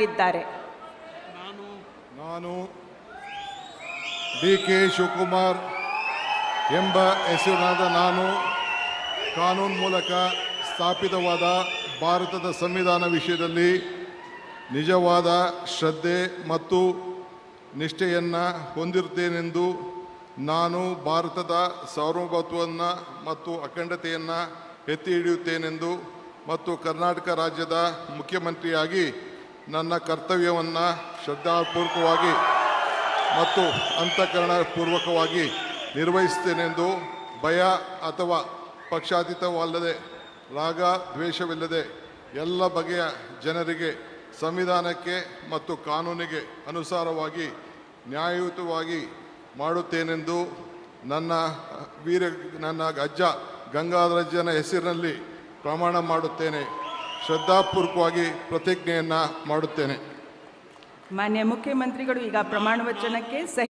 ಮಾಡಲಿದ್ದಾರೆ. ನಾನು ಡಿ.ಕೆ. ಶಿವಕುಮಾರ್ ಎಂಬ ಹೆಸರಿನಾದ ನಾನು ಕಾನೂನು ಮೂಲಕ ಸ್ಥಾಪಿತವಾದ ಭಾರತದ ಸಂವಿಧಾನ ವಿಷಯದಲ್ಲಿ ನಿಜವಾದ ಶ್ರದ್ಧೆ ಮತ್ತು ನಿಷ್ಠೆಯನ್ನು ಹೊಂದಿರುತ್ತೇನೆಂದು ನಾನು ಭಾರತದ ಸಾರ್ವಭೌಮತ್ವವನ್ನು ಮತ್ತು ಅಖಂಡತೆಯನ್ನು ಎತ್ತಿ ಹಿಡಿಯುತ್ತೇನೆಂದು ಮತ್ತು ಕರ್ನಾಟಕ ರಾಜ್ಯದ ಮುಖ್ಯಮಂತ್ರಿಯಾಗಿ ನನ್ನ ಕರ್ತವ್ಯವನ್ನು ಶ್ರದ್ಧಾಪೂರ್ವಕವಾಗಿ ಮತ್ತು ಅಂತಃಕರಣಪೂರ್ವಕವಾಗಿ ನಿರ್ವಹಿಸುತ್ತೇನೆಂದು ಭಯ ಅಥವಾ ಪಕ್ಷಾತೀತವಲ್ಲದೆ ರಾಗ ದ್ವೇಷವಿಲ್ಲದೆ ಎಲ್ಲ ಬಗೆಯ ಜನರಿಗೆ ಸಂವಿಧಾನಕ್ಕೆ ಮತ್ತು ಕಾನೂನಿಗೆ ಅನುಸಾರವಾಗಿ ನ್ಯಾಯಯುತವಾಗಿ ಮಾಡುತ್ತೇನೆಂದು ನನ್ನ ಅಜ್ಜ ಗಂಗಾಧರಜ್ಜನ ಹೆಸರಿನಲ್ಲಿ ಪ್ರಮಾಣ ಮಾಡುತ್ತೇನೆ. ಶ್ರದ್ಧಾಪೂರ್ವಕವಾಗಿ ಪ್ರತಿಜ್ಞೆಯನ್ನು ಮಾಡುತ್ತೇನೆ. ಮಾನ್ಯ ಮುಖ್ಯಮಂತ್ರಿಗಳು ಈಗ ಪ್ರಮಾಣ ವಚನಕ್ಕೆ